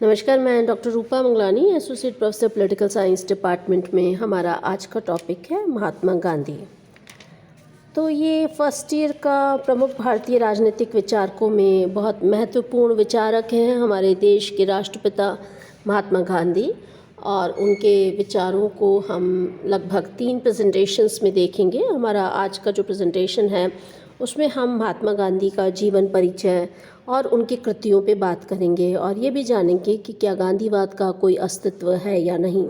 नमस्कार, मैं doctor Rupa Mangalani, associate professor political science department में। हमारा आज का टॉपिक है महात्मा गांधी। तो ये फर्स्ट ईयर का प्रमुख भारतीय राजनीतिक विचारकों में बहुत महत्वपूर्ण विचारक हैं हमारे देश के राष्ट्रपिता महात्मा गांधी, और उनके विचारों को हम लगभग 3 प्रेजेंटेशंस में देखेंगे। हमारा आज का जो प्रेजेंटेशन है उसमें हम महात्मा गांधी का जीवन परिचय और उनकी कृतियों पे बात करेंगे, और ये भी जानेंगे कि क्या गांधीवाद का कोई अस्तित्व है या नहीं,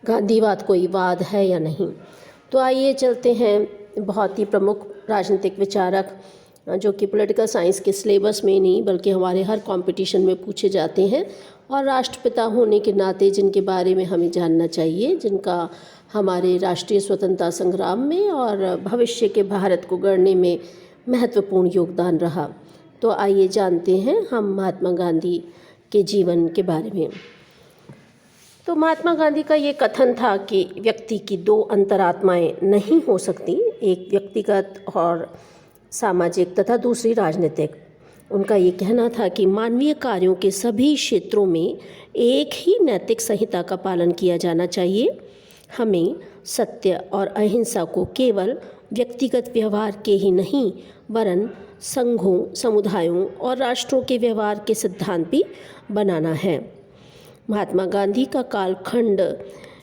गांधीवाद कोई वाद है या नहीं। तो आइए चलते हैं। बहुत ही प्रमुख राजनीतिक विचारक जो कि पॉलिटिकल साइंस के सिलेबस में नहीं बल्कि हमारे हर कंपटीशन में पूछे जाते हैं, और राष्ट्रपिता होने के नाते जिनके बारे में हमें जानना चाहिए, जिनका हमारे राष्ट्रीय स्वतंत्रता संग्राम में और भविष्य के भारत को गढ़ने में महत्वपूर्ण योगदान रहा। तो आइए जानते हैं हम महात्मा गांधी के जीवन के बारे में। तो महात्मा गांधी का ये कथन था कि व्यक्ति की 2 अंतरात्माएं नहीं हो सकती, एक व्यक्तिगत और सामाजिक तथा दूसरी राजनीतिक। उनका ये कहना था कि मानवीय कार्यों के सभी क्षेत्रों में एक ही नैतिक संहिता का पालन किया जाना चाहिए। हमें सत्य और अहिंसा को केवल व्यक्तिगत व्यवहार के ही नहीं वरन संघों, समुदायों और राष्ट्रों के व्यवहार के सिद्धांत भी बनाना है। महात्मा गांधी का कालखंड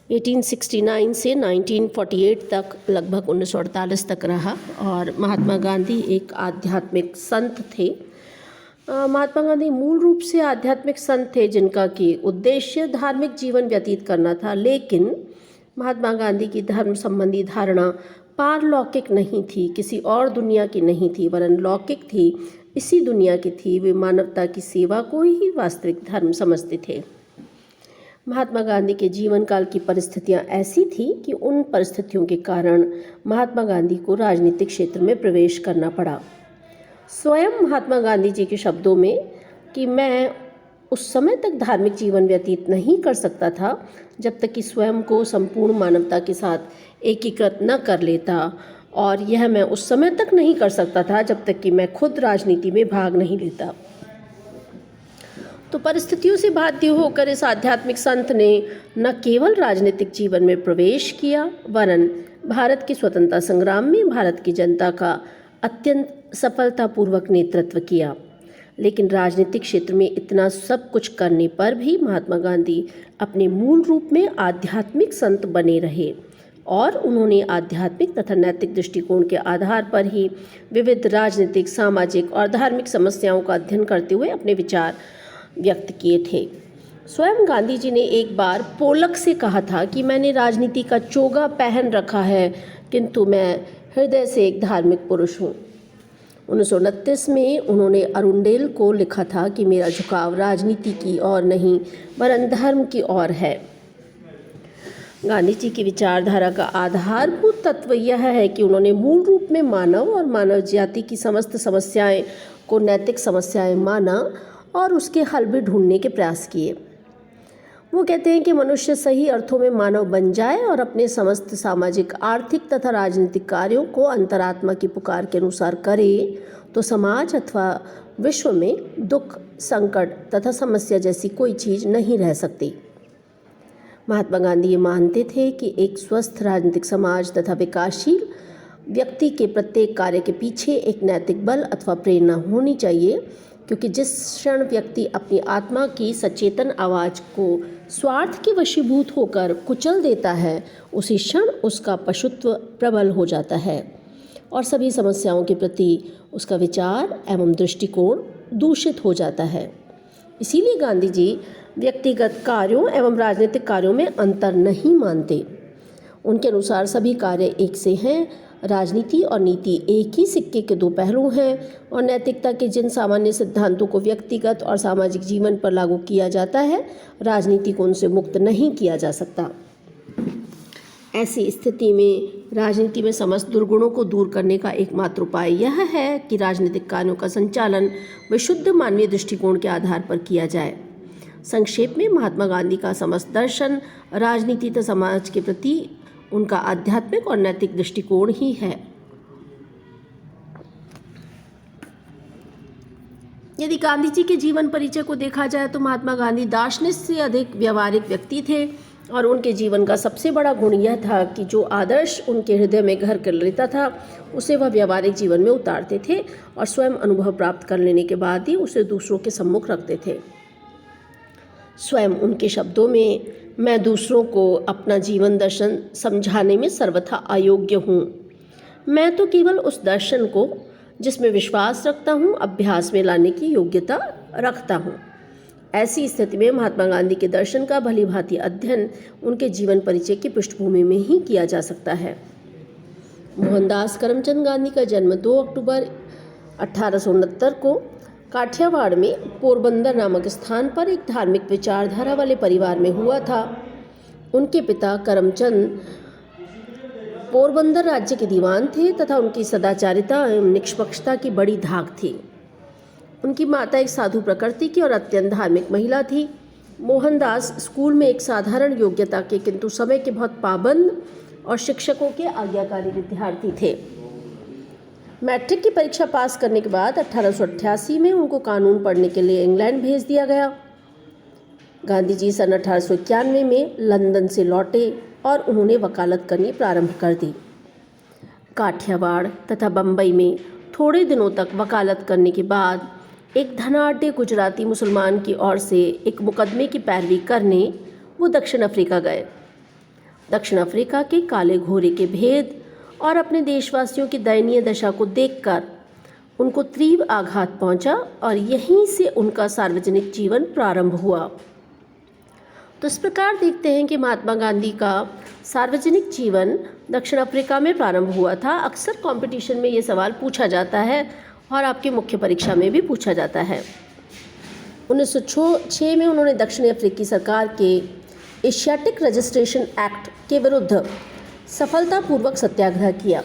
1869 से 1948 तक लगभग 1948 तक रहा, और महात्मा गांधी एक आध्यात्मिक संत थे। महात्मा गांधी मूल रूप से आध्यात्मिक संत थे जिनका कि उद्देश्य धार्मिक जीवन व्यतीत करना था, लेकिन महात्मा गांधी की धर्म संबंधी धारणा पारलौकिक नहीं थी, किसी और दुनिया की नहीं थी वरन लौकिक थी, इसी दुनिया की थी। वे मानवता की सेवा को ही वास्तविक धर्म समझते थे। महात्मा गांधी के जीवन काल की परिस्थितियां ऐसी थी कि उन परिस्थितियों के कारण महात्मा गांधी को राजनीतिक क्षेत्र में प्रवेश करना पड़ा। स्वयं महात्मा गांधी जी के शब्दों में कि मैं उस समय तक धार्मिक जीवन व्यतीत नहीं कर सकता था जब तक कि स्वयं को संपूर्ण मानवता के साथ एकीकृत न कर लेता, और यह मैं उस समय तक नहीं कर सकता था जब तक कि मैं खुद राजनीति में भाग नहीं लेता। तो परिस्थितियों से बाध्य होकर इस आध्यात्मिक संत ने न केवल राजनीतिक जीवन में प्रवेश किया वरन भारत के स्वतंत्रता संग्राम में भारत की जनता का अत्यंत सफलतापूर्वक नेतृत्व किया। लेकिन राजनीतिक क्षेत्र में इतना सब कुछ करने पर भी महात्मा गांधी अपने मूल रूप में आध्यात्मिक संत बने रहे, और उन्होंने आध्यात्मिक तथा नैतिक दृष्टिकोण के आधार पर ही विविध राजनीतिक, सामाजिक और धार्मिक समस्याओं का अध्ययन करते हुए अपने विचार व्यक्त किए थे। स्वयं गांधी जी ने एक बार पोलक से कहा था कि मैंने राजनीति का चोगा पहन रखा है, किंतु मैं हृदय से एक धार्मिक पुरुष हूँ। 1929 में उन्होंने अरुंडेल को लिखा था कि मेरा झुकाव राजनीति की ओर नहीं वरन धर्म की ओर है। गांधी जी की विचारधारा का आधारभूत तत्व यह है कि उन्होंने मूल रूप में मानव और मानव जाति की समस्त समस्याएं को नैतिक समस्याएं माना और उसके हल भी ढूंढने के प्रयास किए। वो कहते हैं कि मनुष्य सही अर्थों में मानव बन जाए और अपने समस्त सामाजिक, आर्थिक तथा राजनीतिक कार्यों को अंतरात्मा की पुकार के अनुसार करे तो समाज अथवा विश्व में दुख, संकट तथा समस्या जैसी कोई चीज़ नहीं रह सकती। महात्मा गांधी ये मानते थे कि एक स्वस्थ राजनीतिक समाज तथा विकासशील व्यक्ति के प्रत्येक कार्य के पीछे एक नैतिक बल अथवा प्रेरणा होनी चाहिए, क्योंकि जिस क्षण व्यक्ति अपनी आत्मा की सचेतन आवाज़ को स्वार्थ के वशीभूत होकर कुचल देता है, उसी क्षण उसका पशुत्व प्रबल हो जाता है और सभी समस्याओं के प्रति उसका विचार एवं दृष्टिकोण दूषित हो जाता है। इसीलिए गांधी जी व्यक्तिगत कार्यों एवं राजनीतिक कार्यों में अंतर नहीं मानते। उनके अनुसार सभी कार्य एक से हैं। राजनीति और नीति एक ही सिक्के के 2 पहलू हैं, और नैतिकता के जिन सामान्य सिद्धांतों को व्यक्तिगत और सामाजिक जीवन पर लागू किया जाता है, राजनीति को उनसे मुक्त नहीं किया जा सकता। ऐसी स्थिति में राजनीति में समस्त दुर्गुणों को दूर करने का एकमात्र उपाय यह है कि राजनीतिक कार्यों का संचालन विशुद्ध मानवीय दृष्टिकोण के आधार पर किया जाए। संक्षेप में महात्मा गांधी का समस्त दर्शन राजनीति तथा समाज के प्रति उनका आध्यात्मिक और नैतिक दृष्टिकोण ही है। यदि गांधी जी के जीवन परिचय को देखा जाए तो महात्मा गांधी दार्शनिक से अधिक व्यवहारिक व्यक्ति थे और उनके जीवन का सबसे बड़ा गुण यह था कि जो आदर्श उनके हृदय में घर कर लेता था उसे वह व्यवहारिक जीवन में उतारते थे और स्वयं अनुभव प्राप्त कर लेने के बाद ही उसे दूसरों के सम्मुख रखते थे। स्वयं उनके शब्दों में, मैं दूसरों को अपना जीवन दर्शन समझाने में सर्वथा अयोग्य हूँ। मैं तो केवल उस दर्शन को जिसमें विश्वास रखता हूँ अभ्यास में लाने की योग्यता रखता हूँ। ऐसी स्थिति में महात्मा गांधी के दर्शन का भली भांति अध्ययन उनके जीवन परिचय की पृष्ठभूमि में ही किया जा सकता है। मोहनदास करमचंद गांधी का जन्म 2 अक्टूबर 1869 को काठियावाड़ में पोरबंदर नामक स्थान पर एक धार्मिक विचारधारा वाले परिवार में हुआ था। उनके पिता करमचंद पोरबंदर राज्य के दीवान थे तथा उनकी सदाचारिता एवं निष्पक्षता की बड़ी धाक थी। उनकी माता एक साधु प्रकृति की और अत्यंत धार्मिक महिला थी। मोहनदास स्कूल में एक साधारण योग्यता के किंतु समय के बहुत पाबंद और शिक्षकों के आज्ञाकारी विद्यार्थी थे। मैट्रिक की परीक्षा पास करने के बाद 1888 में उनको कानून पढ़ने के लिए इंग्लैंड भेज दिया गया। गांधी जी सन 1891 में लंदन से लौटे और उन्होंने वकालत करनी प्रारंभ कर दी। काठियावाड़ तथा बम्बई में थोड़े दिनों तक वकालत करने के बाद एक धनाढ्य गुजराती मुसलमान की ओर से एक मुकदमे की पैरवी करने वो दक्षिण अफ्रीका गए। दक्षिण अफ्रीका के काले घोड़े के भेद और अपने देशवासियों की दयनीय दशा को देखकर उनको तीव्र आघात पहुंचा और यहीं से उनका सार्वजनिक जीवन प्रारंभ हुआ। तो इस प्रकार देखते हैं कि महात्मा गांधी का सार्वजनिक जीवन दक्षिण अफ्रीका में प्रारंभ हुआ था। अक्सर कंपटीशन में ये सवाल पूछा जाता है और आपकी मुख्य परीक्षा में भी पूछा जाता है। 1906 में उन्होंने दक्षिण अफ्रीकी सरकार के एशियाटिक रजिस्ट्रेशन एक्ट के विरुद्ध सफलतापूर्वक सत्याग्रह किया।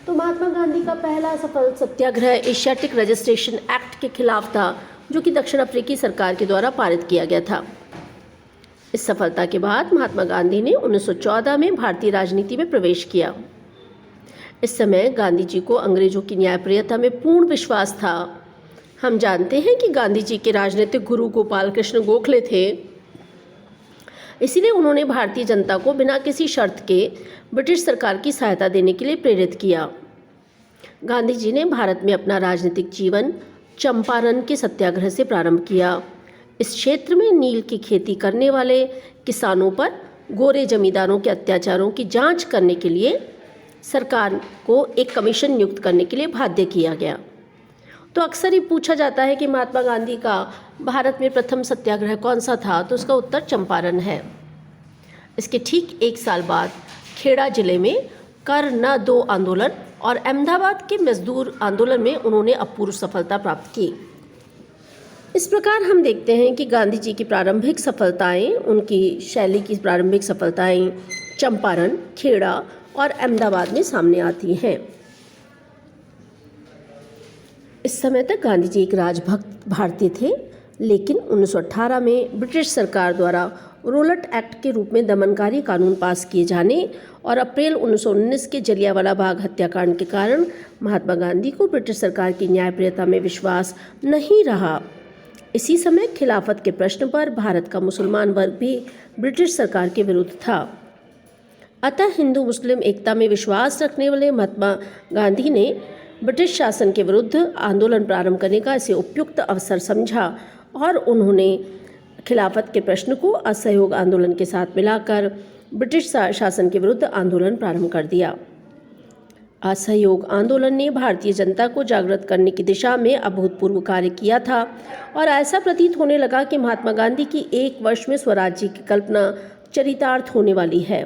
तो महात्मा गांधी का पहला सफल सत्याग्रह एशियाटिक रजिस्ट्रेशन एक्ट के खिलाफ था, जो कि दक्षिण अफ्रीकी सरकार के द्वारा पारित किया गया था। इस सफलता के बाद महात्मा गांधी ने 1914 में भारतीय राजनीति में प्रवेश किया। इस समय गांधी जी को अंग्रेजों की न्यायप्रियता में पूर्ण विश्वास था। हम जानते हैं कि गांधी जी के राजनीतिक गुरु गोपाल कृष्ण गोखले थे, इसीलिए उन्होंने भारतीय जनता को बिना किसी शर्त के ब्रिटिश सरकार की सहायता देने के लिए प्रेरित किया। गांधी जी ने भारत में अपना राजनीतिक जीवन चंपारण के सत्याग्रह से प्रारंभ किया। इस क्षेत्र में नील की खेती करने वाले किसानों पर गोरे जमींदारों के अत्याचारों की जांच करने के लिए सरकार को एक कमीशन नियुक्त करने के लिए बाध्य किया गया। तो अक्सर ये पूछा जाता है कि महात्मा गांधी का भारत में प्रथम सत्याग्रह कौन सा था, तो उसका उत्तर चंपारण है। इसके ठीक 1 साल बाद खेड़ा जिले में कर न दो आंदोलन और अहमदाबाद के मजदूर आंदोलन में उन्होंने अपूर्व सफलता प्राप्त की। इस प्रकार हम देखते हैं कि गांधी जी की प्रारंभिक सफलताएं, उनकी शैली की प्रारंभिक सफलताएं चंपारण, खेड़ा और अहमदाबाद में सामने आती हैं। इस समय तक गांधी जी एक राजभक्त भारतीय थे, लेकिन 1918 में ब्रिटिश सरकार द्वारा रोलट एक्ट के रूप में दमनकारी कानून पास किए जाने और अप्रैल 1919 के जलियांवाला बाग हत्याकांड के कारण महात्मा गांधी को ब्रिटिश सरकार की न्यायप्रियता में विश्वास नहीं रहा। इसी समय खिलाफत के प्रश्न पर भारत का मुसलमान वर्ग भी ब्रिटिश सरकार के विरुद्ध था। अतः हिंदू मुस्लिम एकता में विश्वास रखने वाले महात्मा गांधी ने ब्रिटिश शासन के विरुद्ध आंदोलन प्रारंभ करने का इसे उपयुक्त अवसर समझा और उन्होंने खिलाफत के प्रश्न को असहयोग आंदोलन के साथ मिलाकर ब्रिटिश शासन के विरुद्ध आंदोलन प्रारंभ कर दिया। असहयोग आंदोलन ने भारतीय जनता को जागृत करने की दिशा में अभूतपूर्व कार्य किया था और ऐसा प्रतीत होने लगा कि महात्मा गांधी की 1 वर्ष में स्वराज्य की कल्पना चरितार्थ होने वाली है।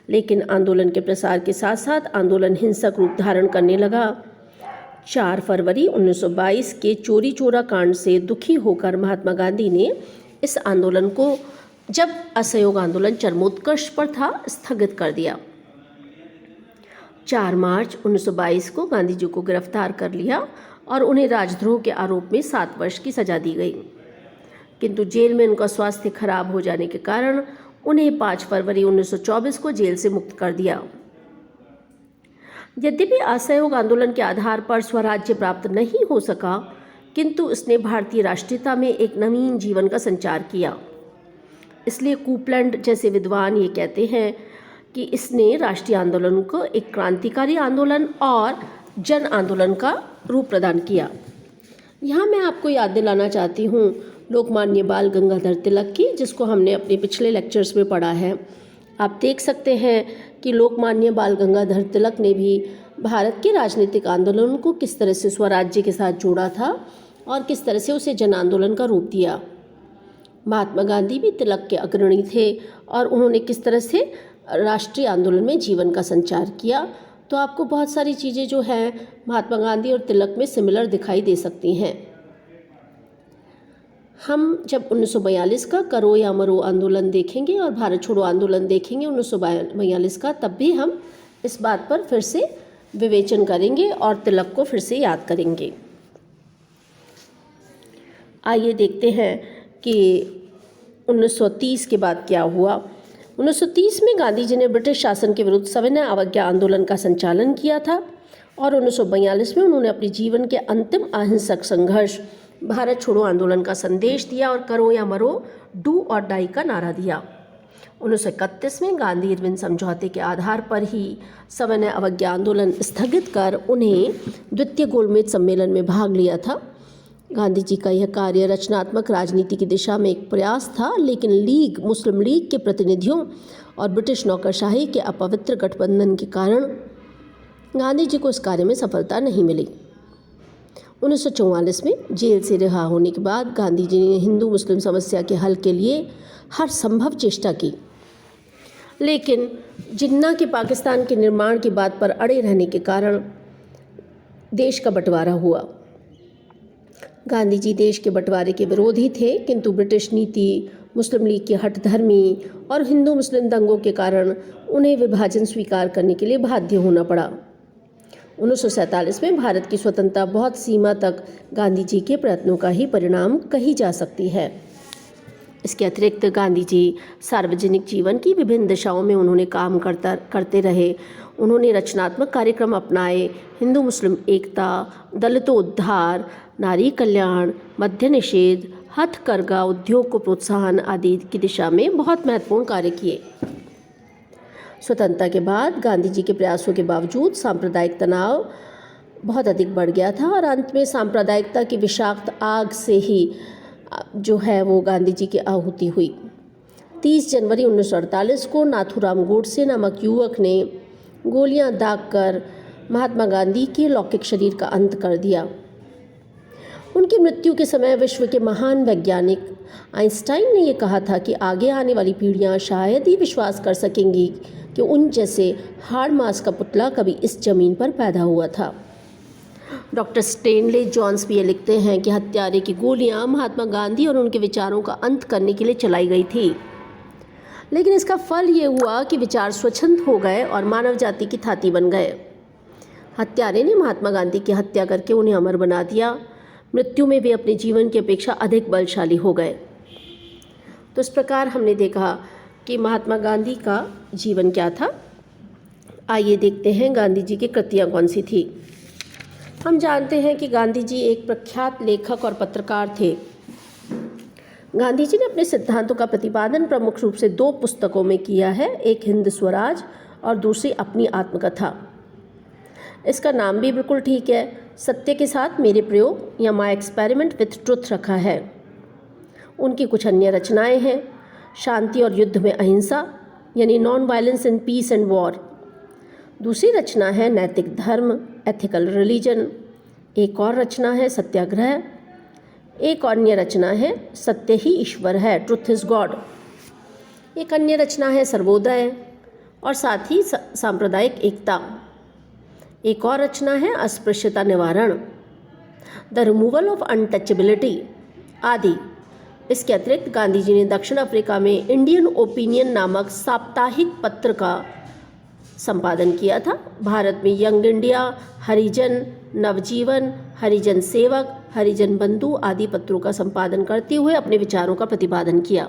लेकिन आंदोलन के प्रसार के साथ साथ आंदोलन हिंसक रूप धारण करने लगा। 4 फरवरी 1922 के चोरी चोरा कांड से दुखी होकर महात्मा गांधी ने इस आंदोलन को, जब असहयोग आंदोलन चरमोत्कर्ष पर था, स्थगित कर दिया। 4 मार्च 1922 को गांधी जी को गिरफ्तार कर लिया और उन्हें राजद्रोह के आरोप में 7 वर्ष की सजा दी गई, किंतु जेल में उनका स्वास्थ्य खराब हो जाने के कारण उन्हें 5 फरवरी 1924 को जेल से मुक्त कर दिया। यद्यपि असहयोग आंदोलन के आधार पर स्वराज्य प्राप्त नहीं हो सका, किंतु इसने भारतीय राष्ट्रीयता में एक नवीन जीवन का संचार किया। इसलिए कूपलैंड जैसे विद्वान ये कहते हैं कि इसने राष्ट्रीय आंदोलन को एक क्रांतिकारी आंदोलन और जन आंदोलन का रूप प्रदान किया। यहाँ मैं आपको याद दिलाना चाहती हूँ लोकमान्य बाल गंगाधर तिलक की, जिसको हमने अपने पिछले लेक्चर्स में पढ़ा है। आप देख सकते हैं कि लोकमान्य बाल गंगाधर तिलक ने भी भारत के राजनीतिक आंदोलन को किस तरह से स्वराज्य के साथ जोड़ा था और किस तरह से उसे जन आंदोलन का रूप दिया। महात्मा गांधी भी तिलक के अग्रणी थे और उन्होंने किस तरह से राष्ट्रीय आंदोलन में जीवन का संचार किया। तो आपको बहुत सारी चीज़ें जो हैं महात्मा गांधी और तिलक में सिमिलर दिखाई दे सकती हैं। हम जब 1942 का करो या मरो आंदोलन देखेंगे और भारत छोड़ो आंदोलन देखेंगे 1942 का, तब भी हम इस बात पर फिर से विवेचन करेंगे और तिलक को फिर से याद करेंगे। आइए देखते हैं कि 1930 के बाद क्या हुआ। 1930 में गांधी जी ने ब्रिटिश शासन के विरुद्ध सविनय अवज्ञा आंदोलन का संचालन किया था और 1942 में उन्होंने अपने जीवन के अंतिम अहिंसक संघर्ष भारत छोड़ो आंदोलन का संदेश दिया और करो या मरो, डू और डाई का नारा दिया। 1931 में गांधी इरविन समझौते के आधार पर ही सविनय अवज्ञा आंदोलन स्थगित कर उन्हें द्वितीय गोलमेज सम्मेलन में भाग लिया था। गांधी जी का यह कार्य रचनात्मक राजनीति की दिशा में एक प्रयास था, लेकिन मुस्लिम लीग के प्रतिनिधियों और ब्रिटिश नौकरशाही के अपवित्र गठबंधन के कारण गांधी जी को इस कार्य में सफलता नहीं मिली। 1944 में जेल से रिहा होने के बाद गांधी जी ने हिंदू मुस्लिम समस्या के हल के लिए हर संभव चेष्टा की, लेकिन जिन्ना के पाकिस्तान के निर्माण की बात पर अड़े रहने के कारण देश का बंटवारा हुआ। गांधी जी देश के बंटवारे के विरोधी थे, किंतु ब्रिटिश नीति, मुस्लिम लीग की हठधर्मी और हिंदू मुस्लिम दंगों के कारण उन्हें विभाजन स्वीकार करने के लिए बाध्य होना पड़ा। 1947 में भारत की स्वतंत्रता बहुत सीमा तक गांधी जी के प्रयत्नों का ही परिणाम कही जा सकती है। इसके अतिरिक्त गांधी जी सार्वजनिक जीवन की विभिन्न दिशाओं में उन्होंने काम करते रहे। उन्होंने रचनात्मक कार्यक्रम अपनाए, हिंदू मुस्लिम एकता, दलितों उद्धार, नारी कल्याण, मद्य निषेध, हथकरघा उद्योग को प्रोत्साहन आदि की दिशा में बहुत महत्वपूर्ण कार्य किए। स्वतंत्रता के बाद गांधी जी के प्रयासों के बावजूद सांप्रदायिक तनाव बहुत अधिक बढ़ गया था और अंत में सांप्रदायिकता की विषाक्त आग से ही जो है वो गांधी जी की आहुति हुई। 30 जनवरी 1948 को नाथूराम गोडसे नामक युवक ने गोलियां दागकर महात्मा गांधी के लौकिक शरीर का अंत कर दिया। उनकी मृत्यु के समय विश्व के महान वैज्ञानिक आइंस्टाइन ने यह कहा था कि आगे आने वाली पीढ़ियां शायद ही विश्वास कर सकेंगी कि उन जैसे हाड़ मांस का पुतला कभी इस जमीन पर पैदा हुआ था। डॉक्टर स्टेनले जॉन्स भी ये लिखते हैं कि हत्यारे की गोलियां महात्मा गांधी और उनके विचारों का अंत करने के लिए चलाई गई थी, लेकिन इसका फल ये हुआ कि विचार स्वच्छंद हो गए और मानव जाति की थाती बन गए। हत्यारे ने महात्मा गांधी की हत्या करके उन्हें अमर बना दिया। मृत्यु में वे अपने जीवन की अपेक्षा अधिक बलशाली हो गए। तो इस प्रकार हमने देखा कि महात्मा गांधी का जीवन क्या था। आइए देखते हैं गांधी जी की कृतियाँ कौन सी थी। हम जानते हैं कि गांधी जी एक प्रख्यात लेखक और पत्रकार थे। गांधी जी ने अपने सिद्धांतों का प्रतिपादन प्रमुख रूप से 2 पुस्तकों में किया है, एक हिंद स्वराज और दूसरी अपनी आत्मकथा। इसका नाम भी बिल्कुल ठीक है, सत्य के साथ मेरे प्रयोग या माय एक्सपेरिमेंट विथ ट्रुथ रखा है। उनकी कुछ अन्य रचनाएं हैं, शांति और युद्ध में अहिंसा यानी non violence in peace and war. दूसरी रचना है नैतिक धर्म, एथिकल रिलीजन। एक और रचना है सत्याग्रह। एक अन्य रचना है सत्य ही ईश्वर है, ट्रुथ इज गॉड। एक अन्य रचना है सर्वोदय और साथ ही सांप्रदायिक एकता। एक और रचना है अस्पृश्यता निवारण, द रिमूवल ऑफ अनटचेबिलिटी आदि। इसके अतिरिक्त गांधी जी ने दक्षिण अफ्रीका में इंडियन ओपिनियन नामक साप्ताहिक पत्र का संपादन किया था। भारत में यंग इंडिया, हरिजन, नवजीवन, हरिजन सेवक, हरिजन बंधु आदि पत्रों का संपादन करते हुए अपने विचारों का प्रतिपादन किया।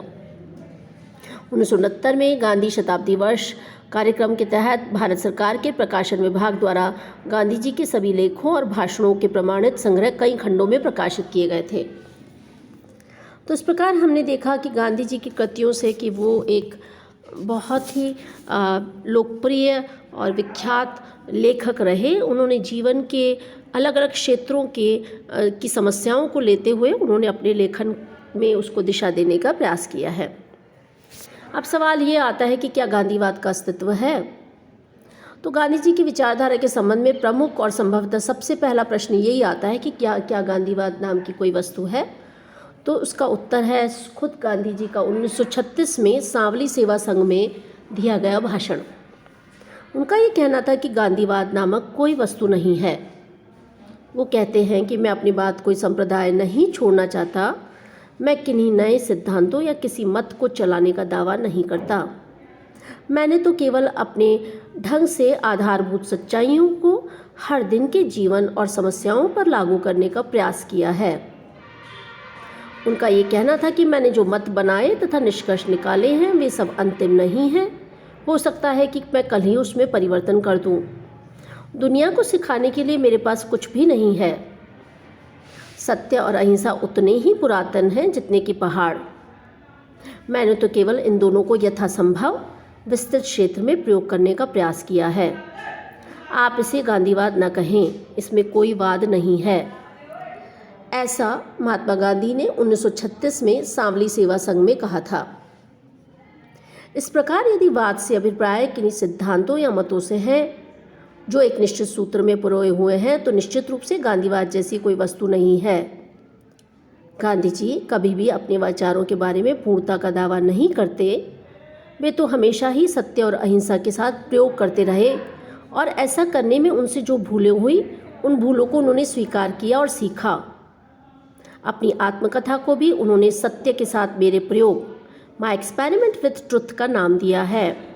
1969 में गांधी शताब्दी वर्ष कार्यक्रम के तहत भारत सरकार के प्रकाशन विभाग द्वारा गांधी जी के सभी लेखों और भाषणों के प्रमाणित संग्रह कई खंडों में प्रकाशित किए गए थे। तो इस प्रकार हमने देखा कि गांधी जी की कृतियों से कि वो एक बहुत ही लोकप्रिय और विख्यात लेखक रहे। उन्होंने जीवन के अलग अलग क्षेत्रों की समस्याओं को लेते हुए उन्होंने अपने लेखन में उसको दिशा देने का प्रयास किया है। अब सवाल ये आता है कि क्या गांधीवाद का अस्तित्व है? तो गांधी जी की विचारधारा के संबंध में प्रमुख और संभवतः सबसे पहला प्रश्न यही आता है कि क्या गांधीवाद नाम की कोई वस्तु है? तो उसका उत्तर है खुद गांधी जी का 1936 में सांवली सेवा संघ में दिया गया भाषण। उनका ये कहना था कि गांधीवाद नामक कोई वस्तु नहीं है। वो कहते हैं कि मैं अपनी बात कोई संप्रदाय नहीं छोड़ना चाहता, मैं किन्हीं नए सिद्धांतों या किसी मत को चलाने का दावा नहीं करता। मैंने तो केवल अपने ढंग से आधारभूत सच्चाइयों को हर दिन के जीवन और समस्याओं पर लागू करने का प्रयास किया है। उनका ये कहना था कि मैंने जो मत बनाए तथा निष्कर्ष निकाले हैं वे सब अंतिम नहीं हैं। हो सकता है कि मैं कल ही उसमें परिवर्तन कर दूं। दुनिया को सिखाने के लिए मेरे पास कुछ भी नहीं है। सत्य और अहिंसा उतने ही पुरातन हैं जितने कि पहाड़। मैंने तो केवल इन दोनों को यथासंभव विस्तृत क्षेत्र में प्रयोग करने का प्रयास किया है। आप इसे गांधीवाद न कहें, इसमें कोई वाद नहीं है। ऐसा महात्मा गांधी ने 1936 में सांवली सेवा संघ में कहा था। इस प्रकार यदि वाद से अभिप्राय किन्हीं सिद्धांतों या मतों से है जो एक निश्चित सूत्र में पिरोए हुए हैं, तो निश्चित रूप से गांधीवाद जैसी कोई वस्तु नहीं है। गांधी जी कभी भी अपने विचारों के बारे में पूर्णता का दावा नहीं करते। वे तो हमेशा ही सत्य और अहिंसा के साथ प्रयोग करते रहे और ऐसा करने में उनसे जो भूलें हुई उन भूलों को उन्होंने स्वीकार किया और सीखा। अपनी आत्मकथा को भी उन्होंने सत्य के साथ मेरे प्रयोग, माई एक्सपेरिमेंट विथ ट्रुथ का नाम दिया है।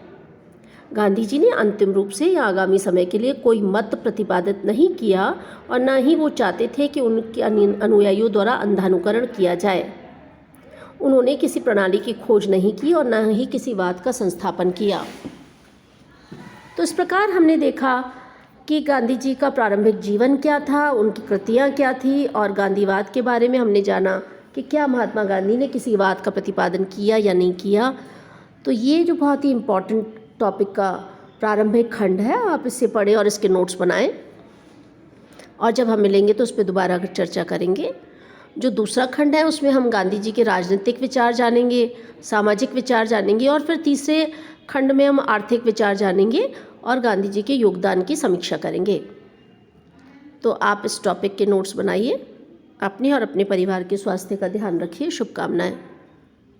गांधी जी ने अंतिम रूप से या आगामी समय के लिए कोई मत प्रतिपादित नहीं किया और न ही वो चाहते थे कि उनके अनुयायियों द्वारा अंधानुकरण किया जाए। उन्होंने किसी प्रणाली की खोज नहीं की और न ही किसी वाद का संस्थापन किया। तो इस प्रकार हमने देखा कि गांधी जी का प्रारंभिक जीवन क्या था, उनकी कृतियाँ क्या थी और गांधीवाद के बारे में हमने जाना कि क्या महात्मा गांधी ने किसी वाद का प्रतिपादन किया या नहीं किया। तो ये जो बहुत ही इम्पॉर्टेंट टॉपिक का प्रारंभिक खंड है, आप इससे पढ़ें और इसके नोट्स बनाएं और जब हम मिलेंगे तो उस पर दोबारा चर्चा करेंगे। जो दूसरा खंड है उसमें हम गांधी जी के राजनीतिक विचार जानेंगे, सामाजिक विचार जानेंगे और फिर तीसरे खंड में हम आर्थिक विचार जानेंगे और गांधी जी के योगदान की समीक्षा करेंगे। तो आप इस टॉपिक के नोट्स बनाइए, अपने और अपने परिवार के स्वास्थ्य का ध्यान रखिए। शुभकामनाएं।